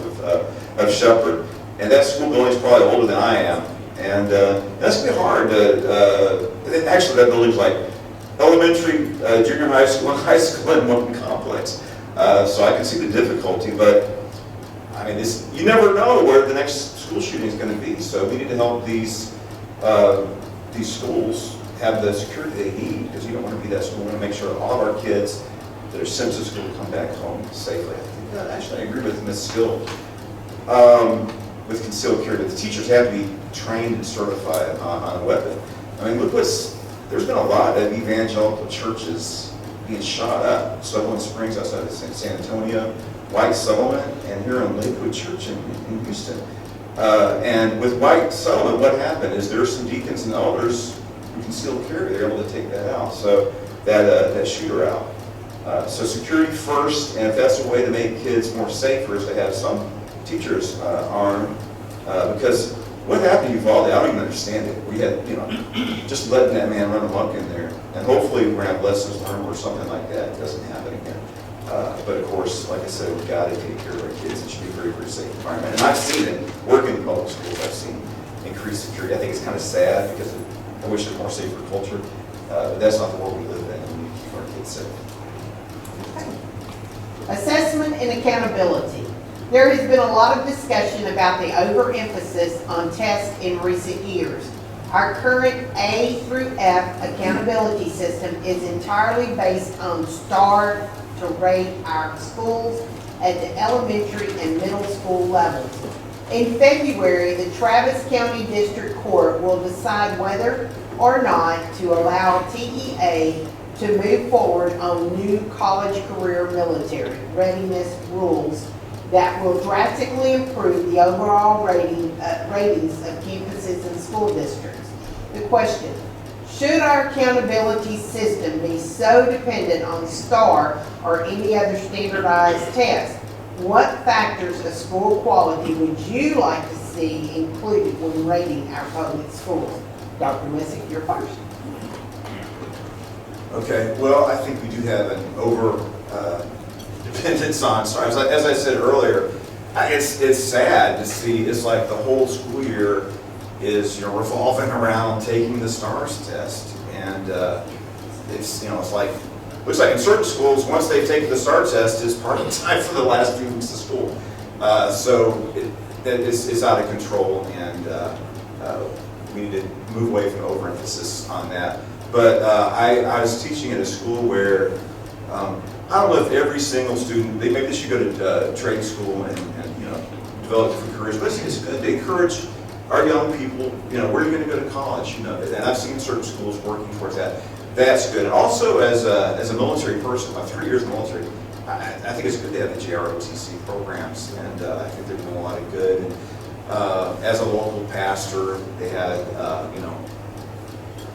of Shepherd. And that school building's probably older than I am. And that's gonna be hard to, actually that building's like elementary, junior high school, and high school in one complex. So I can see the difficulty, but I mean, you never know where the next school shooting is gonna be. So we need to help these schools have the security they need, because you don't want to be that school. We want to make sure all of our kids that are sent to school come back home safely. Actually, I agree with Ms. Steele with concealed carry. The teachers have to be trained and certified on a weapon. I mean, there's been a lot of evangelical churches being shot up. Sutherland Springs outside of San Antonio, White Settlement, and here in Lakewood Church in Houston. And with White Settlement, what happened is there are some deacons and elders who concealed carry. They're able to take that out, so that shooter out. So security first, and if that's a way to make kids more safer, is to have some teachers armed. Because what happened to Uvalde, I don't even understand it. We had, just letting that man run amok in there, and hopefully we're gonna have lessons learned or something like that. It doesn't happen again. But of course, like I said, we've got to take care of our kids. It should be a very, very safe environment. And I've seen it working in public schools. I've seen increased security. I think it's kind of sad because I wish it was a more safer culture. But that's not the world we live in, and we need to keep our kids safe. Assessment and accountability. There has been a lot of discussion about the overemphasis on tests in recent years. Our current A through F accountability system is entirely based on STAR to rate our schools at the elementary and middle school levels. In February, the Travis County District Court will decide whether or not to allow TEA to move forward on new college career military readiness rules that will drastically improve the overall ratings of campuses and school districts. The question: should our accountability system be so dependent on STAR or any other standardized test? What factors of school quality would you like to see included when rating our public schools? Dr. Missick, you're first. Okay, well, I think we do have an over dependence on STARS. As I said earlier, it's sad to see. It's like the whole school year is revolving around taking the STARS test, and it's it's like looks like in certain schools once they've taken the STARS test is part of the time for the last few weeks of school. So it's out of control, and we need to move away from overemphasis on that. But I was teaching at a school where I don't know if every single student, maybe they should go to trade school and develop different careers, but I think it's good to encourage our young people, where are you going to go to college? And I've seen certain schools working towards that. That's good. And also as a military person, my 3 years in the military, I think it's good to have the JROTC programs, and I think they're doing a lot of good. And, as a local pastor, they had,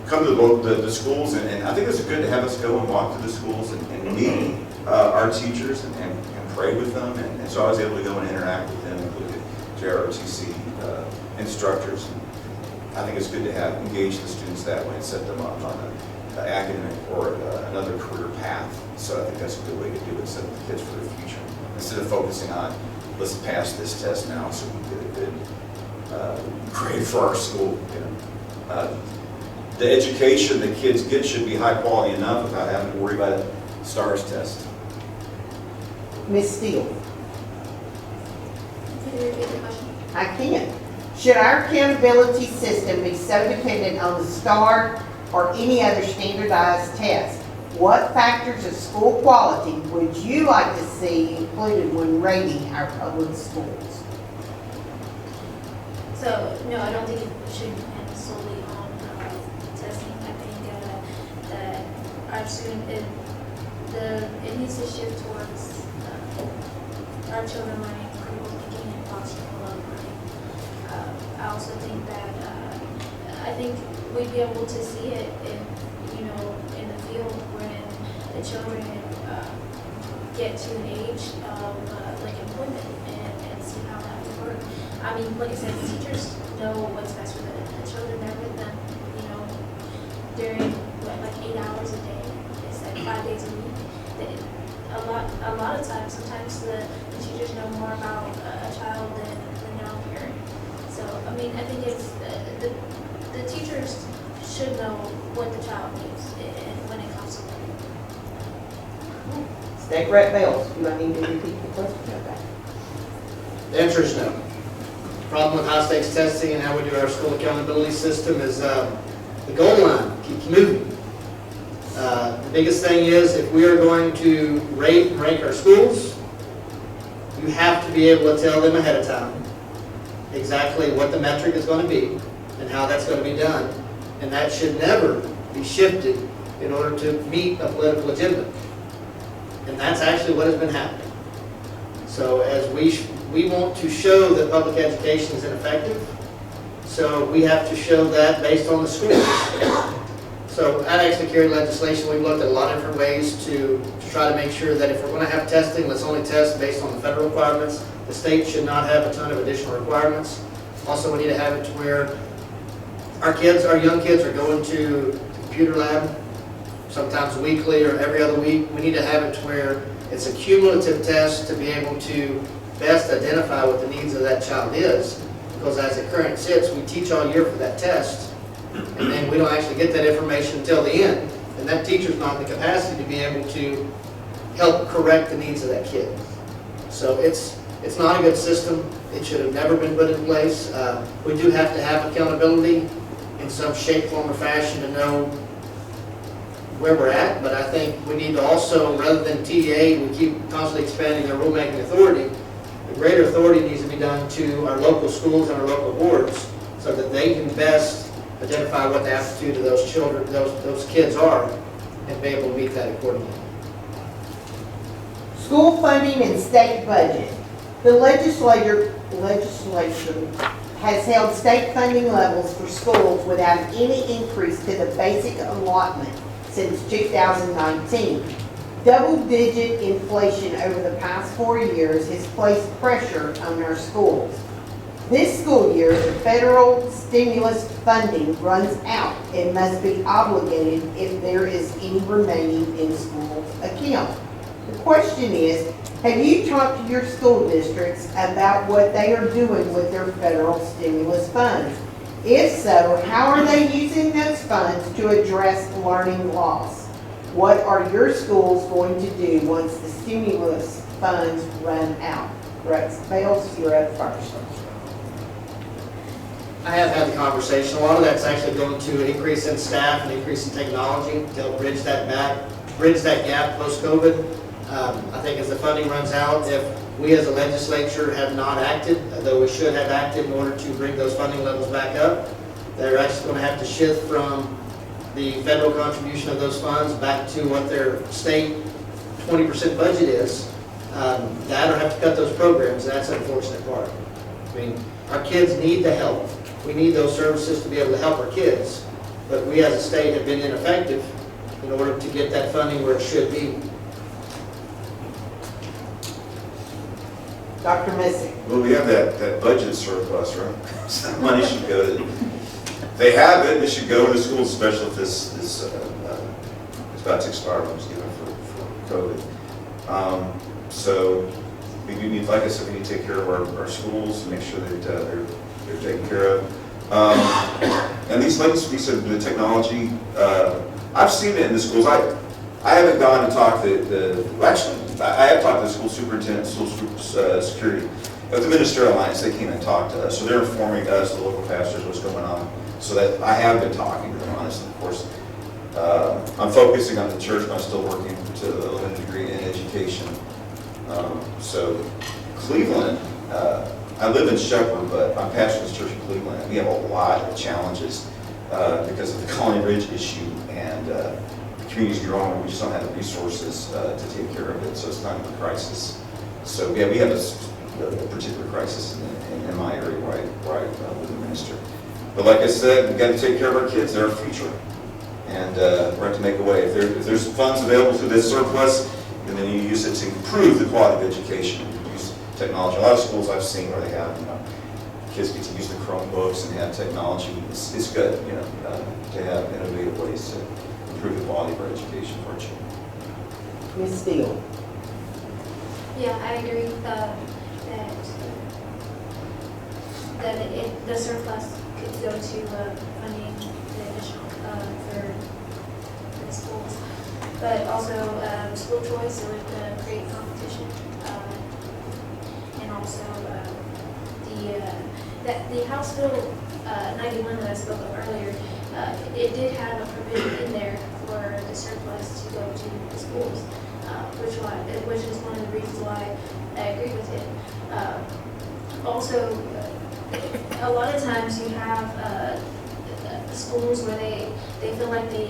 come to the schools, and I think it's good to have us go and walk to the schools and meet our teachers and pray with them. And so I was able to go and interact with them, including JROTC instructors. And I think it's good to engage the students that way and set them up on an academic or another career path. So I think that's a good way to do it, set up the kids for the future. Instead of focusing on, let's pass this test now so we get a good grade for our school. The education that kids get should be high quality enough without having to worry about a STARS test. Ms. Steele. Can you repeat the question? I can. Should our accountability system be so dependent on the STAR or any other standardized test? What factors of school quality would you like to see included when rating our public schools? So, no, I don't think it should depend solely on testing. I think that our student, it needs to shift towards our children learning critical thinking and fostering love learning. I also think that I think we'd be able to see it in the field when the children get to an age of like employment and see how that would work. I mean, like I said, the teachers know what's best for the children. They're with them, you know, during like 8 hours a day. It's like 5 days a week. A lot of times, sometimes the teachers know more about a child than their own parent. So, I mean, I think it's the teachers should know what the child needs when it comes to learning. State Rep Bales, do I need to repeat the question? Okay. The answer is no. Problem with high stakes testing and how we do our school accountability system is the goal line keeps moving. The biggest thing is if we are going to rate and rank our schools, you have to be able to tell them ahead of time exactly what the metric is going to be and how that's going to be done. And that should never be shifted in order to meet a political agenda. And that's actually what has been happening. So as we want to show that public education is ineffective, so we have to show that based on the schools. So at actually carried legislation, we've looked at a lot of different ways to try to make sure that if we're going to have testing, let's only test based on the federal requirements. The state should not have a ton of additional requirements. Also, we need to have it to where our young kids are going to the computer lab, sometimes weekly or every other week. We need to have it to where it's a cumulative test to be able to best identify what the needs of that child is. Because as it currently sits, we teach all year for that test, and then we don't actually get that information until the end. And that teacher's not in the capacity to be able to help correct the needs of that kid. So it's not a good system. It should have never been put in place. We do have to have accountability in some shape, form, or fashion to know where we're at, but I think we need to also, rather than TEA, we keep constantly expanding their rulemaking authority. The greater authority needs to be done to our local schools and our local boards so that they can best identify what the aptitude of those children, those kids are, and be able to meet that accordingly. School funding and state budget. The legislature has held state funding levels for schools without any increase to the basic allotment since 2019. Double-digit inflation over the past 4 years has placed pressure on our schools. This school year, the federal stimulus funding runs out and must be obligated if there is any remaining in school account. The question is, have you talked to your school districts about what they are doing with their federal stimulus funds? If so, how are they using those funds to address learning loss? What are your schools going to do once the stimulus funds run out? Rex Bales, you're up first. I have had the conversation. A lot of that's actually going to an increase in staff and increase in technology to help bridge that gap post-COVID. I think as the funding runs out, if we as a legislature have not acted, though we should have acted in order to bring those funding levels back up, they're actually going to have to shift from the federal contribution of those funds back to what their state 20% budget is. That or have to cut those programs. That's an unfortunate part. I mean, our kids need the help. We need those services to be able to help our kids, but we as a state have been ineffective in order to get that funding where it should be. Dr. Missick. Well, we have that budget surplus, right? So that money should go to, they have it, it should go to schools, especially if this is about to expire, when it was given for COVID. So we do need, like I said, we need to take care of our schools and make sure that they're taken care of. And these things, the technology, I've seen it in the schools. I haven't gone and talked to actually, I have talked to the school superintendent, school security. At the Ministerial Alliance, they came and talked to us. So they're informing us, the local pastors, what's going on. So that I have been talking to them, honestly. Of course, I'm focusing on the church, but I'm still working to a limited degree in education. So Cleveland, I live in Shepherd, but I'm pastor of the Church of Cleveland, and we have a lot of challenges because of the Colony Ridge issue and the community's growing. We just don't have the resources to take care of it, so it's not a crisis. So yeah, we have a particular crisis in my area where I live and minister. But like I said, we've got to take care of our kids. They're our future. And we're going to make a way. If there's funds available through this surplus, and then you use it to improve the quality of education, use technology. A lot of schools I've seen where they have, kids get to use the Chromebooks and have technology. It's good, to have innovative ways to improve the quality of our education for our children. Ms. Steele. Yeah, I agree that the surplus could go to funding the additional for the schools, but also school choice, it would create competition, and also the House Bill 91 that I spoke of earlier, it did have a provision in there for the surplus to go to the schools, which is one of the reasons why I agree with it. Also, a lot of times you have schools where they feel like they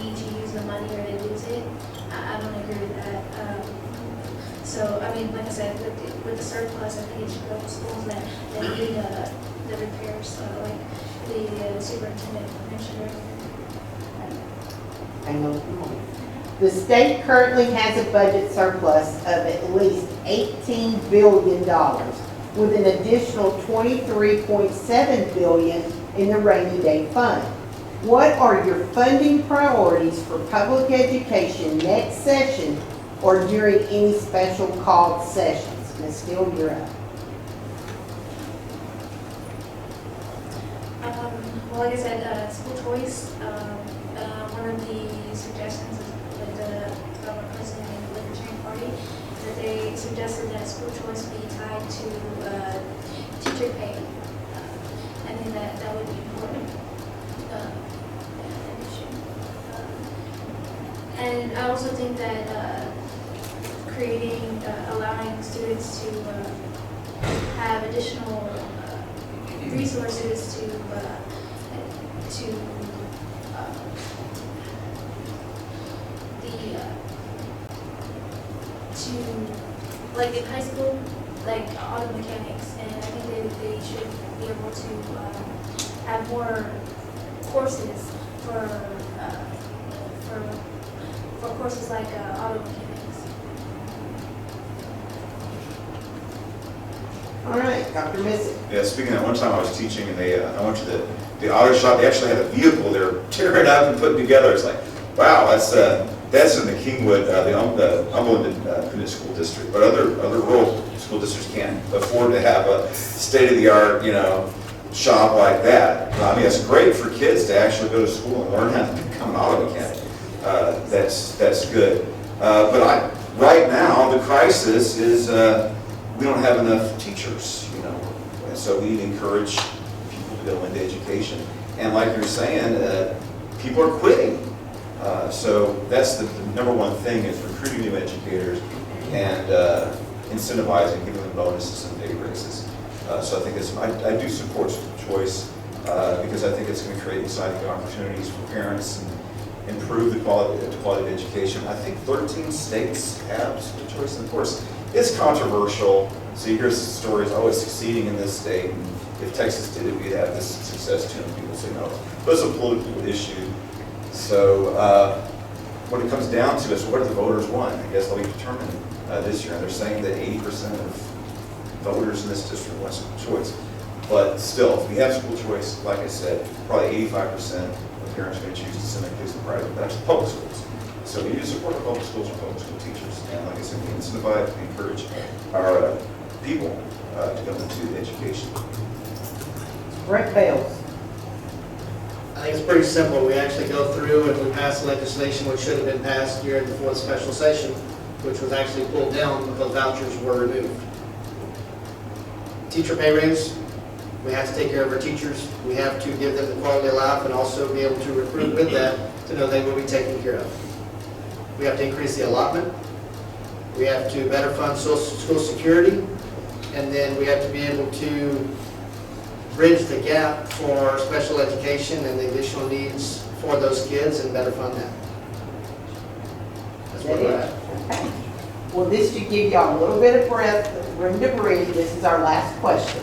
need to use the money or they lose it. I don't agree with that. So, I mean, like I said, with the surplus, I think it should go to schools that need the repairs, like the superintendent mentioned earlier. Hang on. The state currently has a budget surplus of at least $18 billion, with an additional $23.7 billion in the rainy day fund. What are your funding priorities for public education next session or during any special called sessions? Ms. Steele, you're up. Well, like I said, school choice, one of the suggestions with the government president and the Libertarian Party, that they suggested that school choice be tied to teacher pay. I think that would be important. And I also think that allowing students to have additional resources to like in high school, like auto mechanics, and I think they should be able to have more courses for courses like auto mechanics. All right, Dr. Missick. Yeah, speaking of that, one time I was teaching and I went to the auto shop. They actually had a vehicle they were tearing up and putting together. It's like, wow, that's in the Kingwood, the Cumberland School District. But other rural school districts can't afford to have a state-of-the-art, shop like that. I mean, it's great for kids to actually go to school and learn how to become an auto mechanic. That's good. But right now, the crisis is we don't have enough teachers, and so we need to encourage people to go into education. And like you're saying, people are quitting. So that's the number one thing is recruiting new educators and incentivizing, giving them bonuses and pay raises. So I think I do support school choice because I think it's going to create exciting opportunities for parents and improve the quality of education. I think 13 states have school choice, and of course, it's controversial. So you hear stories, oh, it's succeeding in this state, and if Texas did it, we'd have this success too, and people say no. But it's a political issue. So what it comes down to is what do the voters want? I guess they'll be determined this year, and they're saying that 80% of voters in this district want school choice. But still, if we have school choice, like I said, probably 85% of parents are going to choose to send their kids to private, that's public schools. So we need to support our public schools and public school teachers. And like I said, we incentivize and encourage our people to go into education. Brett Bales. I think it's pretty simple. We actually go through and we pass legislation which should have been passed during the fourth special session, which was actually pulled down because vouchers were removed. Teacher pay raise, we have to take care of our teachers. We have to give them the quality of life and also be able to recruit with that to know they will be taken care of. We have to increase the allotment. We have to better fund school security. And then we have to be able to bridge the gap for special education and the additional needs for those kids and better fund that. That's where we're at. Okay. Well, this should give y'all a little bit of breath, room to breathe. This is our last question.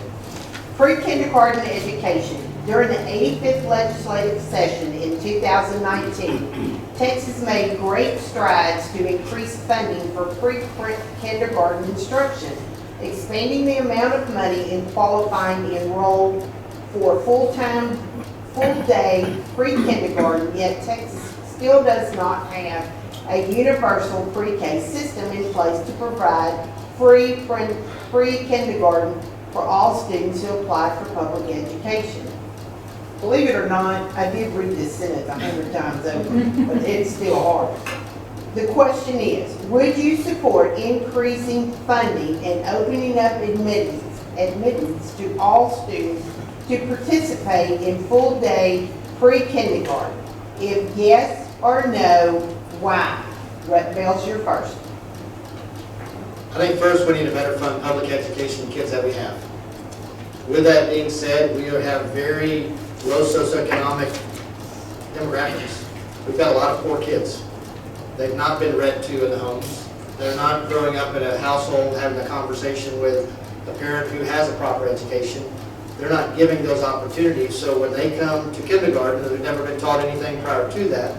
Pre-kindergarten education During the 85th legislative session in 2019, Texas made great strides to increase funding for pre-kindergarten instruction, expanding the amount of money in qualifying enrolled for full-day pre-kindergarten, yet Texas still does not have a universal pre-K system in place to provide free pre-kindergarten for all students who apply for public education. Believe it or not, I did read this sentence 100 times over, but it's still hard. The question is, would you support increasing funding and opening up admittance to all students to participate in full-day pre-kindergarten? If yes or no, why? Bell's your first. I think first we need to better fund public education kids that we have. With that being said, we have very low socioeconomic demographics. We've got a lot of poor kids. They've not been read to in the homes. They're not growing up in a household having a conversation with a parent who has a proper education. They're not giving those opportunities, so when they come to kindergarten, they've never been taught anything prior to that,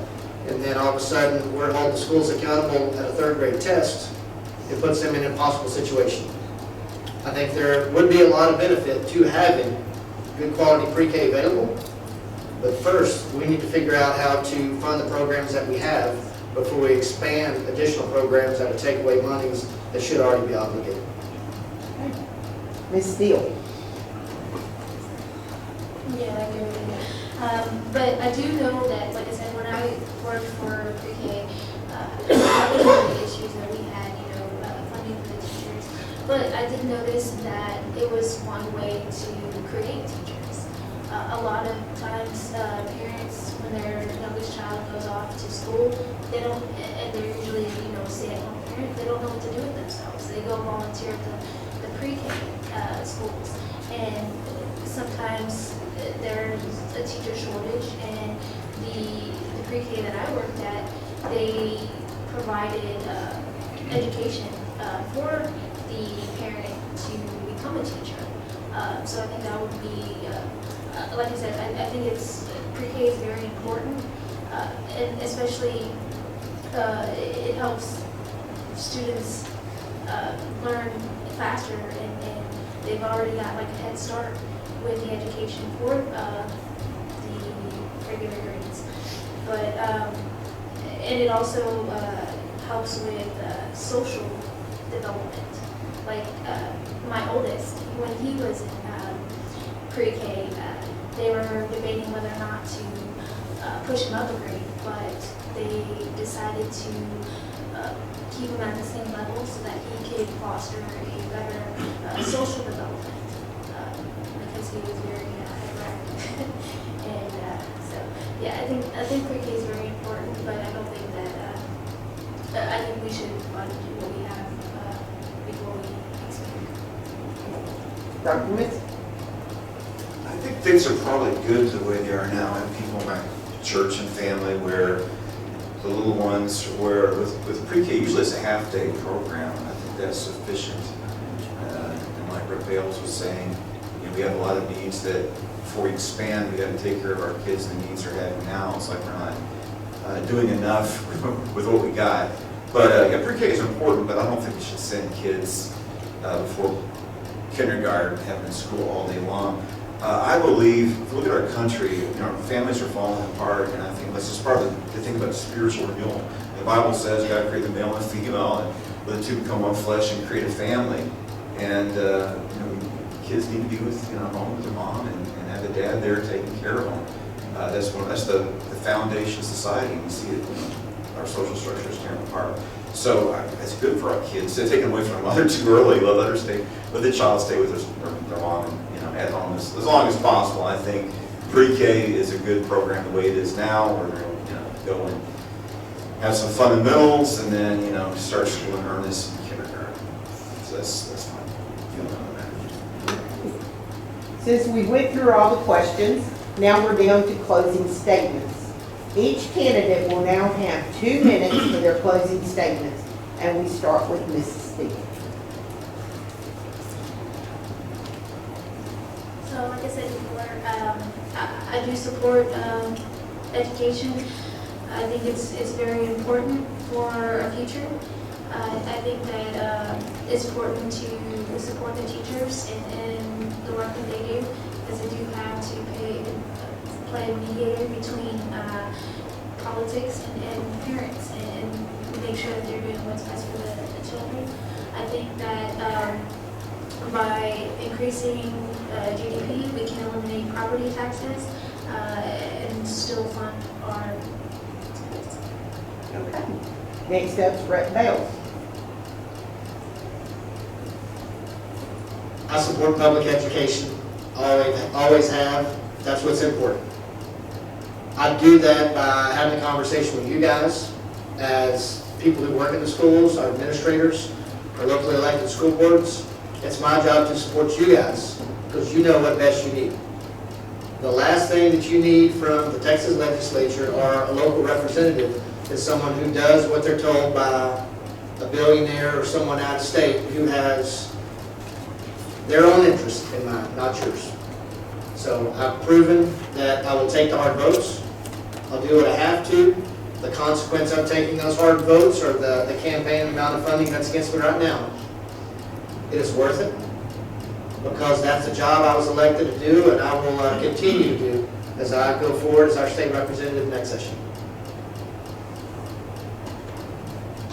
and then all of a sudden we're holding the schools accountable at a third grade test, it puts them in an impossible situation. I think there would be a lot of benefit to having good quality pre-K available, but first we need to figure out how to fund the programs that we have before we expand additional programs that would take away monies that should already be obligated. Ms. Steele. Yeah, I agree with you. But I do know that, like I said, when I worked for pre-K, that was one of the issues that we had, funding for the teachers. But I did notice that it was one way to create teachers. A lot of times, parents, when their youngest child goes off to school, they don't, and they're usually, stay-at-home parents, they don't know what to do with themselves. They go volunteer at the pre-K schools, and sometimes there's a teacher shortage, and the pre-K that I worked at, they provided education for the parent to become a teacher. So I think that would be, like I said, I think pre-K is very important, and especially it helps students learn faster, and they've already got like a head start with the education for the regular grades. But and it also helps with social development. Like my oldest, when he was in pre-K, they were debating whether or not to push him up a grade, but they decided to keep him at the same level so that he could foster a better social development, because he was very hyperactive. And so, yeah, I think pre-K is very important, but I don't think that I think we should fund what we have before we expand. Dr. Miss? I think things are probably good the way they are now. I have people in my church and family where the little ones, where with pre-K, usually it's a half-day program. I think that's sufficient. And like Rick Bales was saying, we have a lot of needs that before we expand, we got to take care of our kids and the needs they're having now. It's like we're not doing enough with what we got. But yeah, pre-K is important, but I don't think we should send kids before kindergarten, having in school all day long. I believe, if you look at our country, families are falling apart, and I think this is part of the thing about spiritual renewal. The Bible says God created the male and female, and the two become one flesh and create a family. And kids need to be with home with their mom and have a dad there taking care of them. That's the foundation of society. We see it. Our social structure is tearing apart. So it's good for our kids. They're taken away from their mother too early. Let the child stay with their mom at home as long as possible. I think pre-K is a good program the way it is now, where they'll go and have some fundamentals, and then start school in earnest in kindergarten. So that's my feeling on that. Since we went through all the questions, now we're down to closing statements. Each candidate will now have 2 minutes for their closing statements, and we start with Mrs. Steele. So my like I said before, I do support education. I think it's very important for our future. I think that it's important to support the teachers in the work that they do, because they do have to play a mediator between politics and parents, and make sure that they're doing what's best for the children. I think that by increasing GDP, we can eliminate property taxes and still fund our schools. Okay. Next up's Rhett Bales. I support public education, always have. That's what's important. I do that by having a conversation with you guys as people who work in the schools, our administrators, our locally elected school boards. It's my job to support you guys because you know what best you need. The last thing that you need from the Texas legislature or a local representative is someone who does what they're told by a billionaire or someone out of state who has their own interest in mind, not yours. So I've proven that I will take the hard votes. I'll do what I have to. The consequence of taking those hard votes or the campaign amount of funding that's against me right now, it is worth it because that's the job I was elected to do and I will continue to do as I go forward as our state representative next session.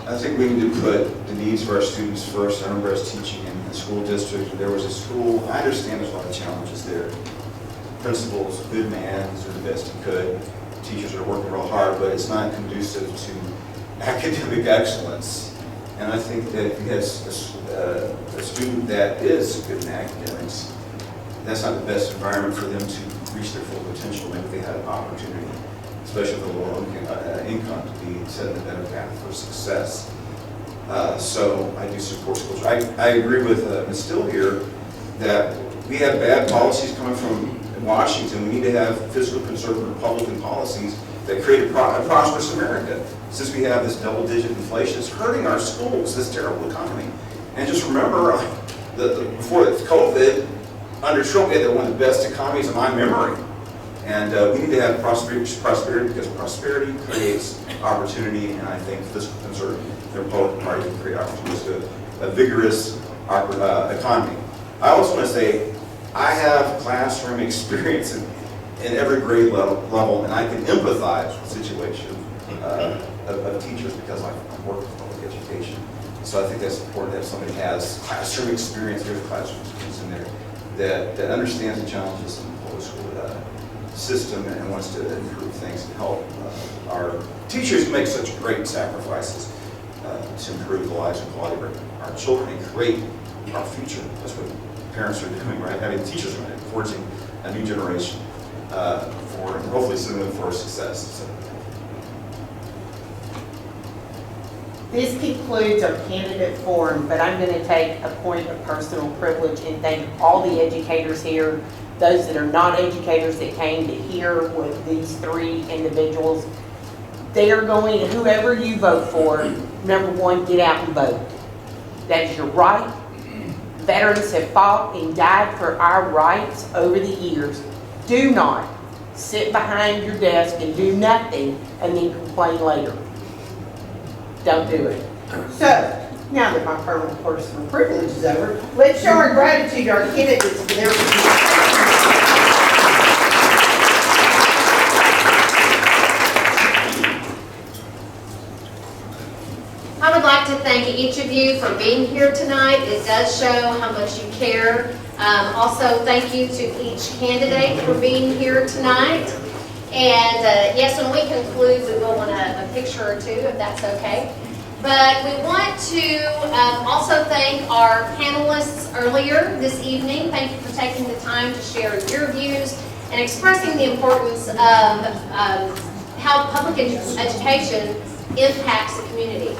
I think we need to put the needs of our students first. I remember I was teaching in the school district. There was a school, I understand there's a lot of challenges there. Principals, good man, he's doing the best he could. Teachers are working real hard, but it's not conducive to academic excellence. And I think that if you have a student that is good in academics, that's not the best environment for them to reach their full potential. Maybe they had an opportunity, especially for lower income, to be set in a better path for success. So I do support schools. I agree with Ms. Steele here that we have bad policies coming from Washington. We need to have fiscal conservative Republican policies that create a prosperous America. Since we have this double-digit inflation, it's hurting our schools, this terrible economy. And just remember, before COVID, under Trump, we had one of the best economies in my memory. And we need to have prosperity because prosperity creates opportunity, and I think fiscal conservative, the Republican Party can create opportunities to a vigorous economy. I also want to say, I have classroom experience in every grade level, and I can empathize with the situation of teachers because I've worked with public education. So I think that's important that somebody has classroom experience, there's classroom experience in there, that understands the challenges in the public school system and wants to improve things and help our teachers make such great sacrifices to improve the lives and quality of our children and create our future. That's what parents are doing, right? I mean, teachers are forging a new generation for, and hopefully soon for success. So. This concludes our candidate forum, but I'm going to take a point of personal privilege and thank all the educators here, those that are not educators that came to hear with these three individuals. They are going to, whoever you vote for, number one, get out and vote. That is your right. Veterans have fought and died for our rights over the years. Do not sit behind your desk and do nothing and then complain later. Don't do it. So, now that my personal privilege is over, let's show our gratitude to our candidates for their I would like to thank each of you for being here tonight. It does show how much you care. Also, thank you to each candidate for being here tonight. And yes, when we conclude, we will want a picture or two, if that's okay. But we want to also thank our panelists earlier this evening. Thank you for taking the time to share your views and expressing the importance of how public education impacts the community.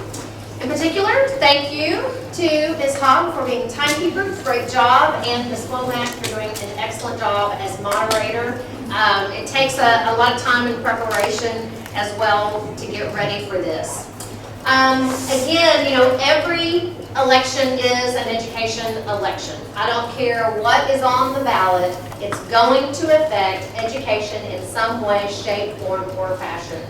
In particular, thank you to Ms. Hogg for being timekeeper, great job, and Ms. Womack for doing an excellent job as moderator. It takes a lot of time and preparation as well to get ready for this. Again, every election is an education election. I don't care what is on the ballot, it's going to affect education in some way, shape, form, or fashion.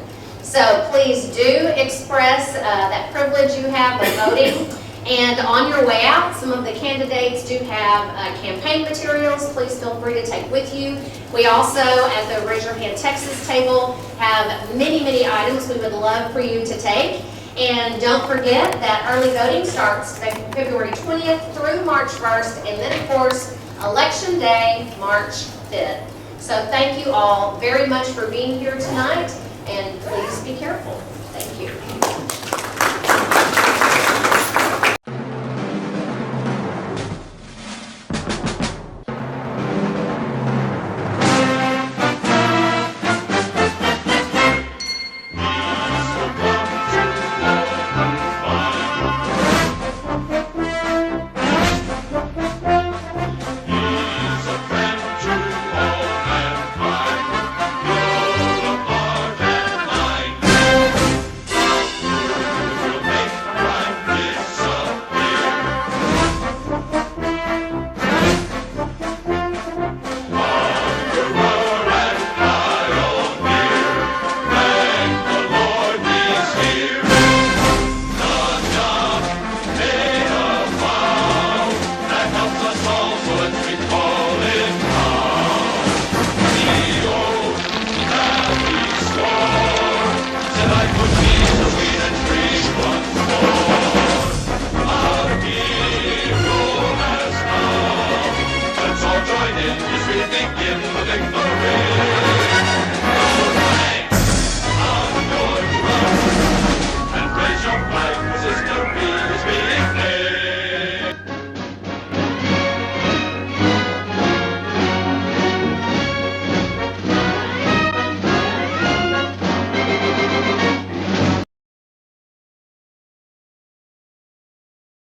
So please do express that privilege you have of voting. And on your way out, some of the candidates do have campaign materials. Please feel free to take with you. We also, at the Raise Your Hand Texas table, have many, many items we would love for you to take. And don't forget that early voting starts February 20th through March 1st, and then, of course, Election Day, March 5th. So thank you all very much for being here tonight, and please be careful. Thank you. Let's all join in as we begin the victory.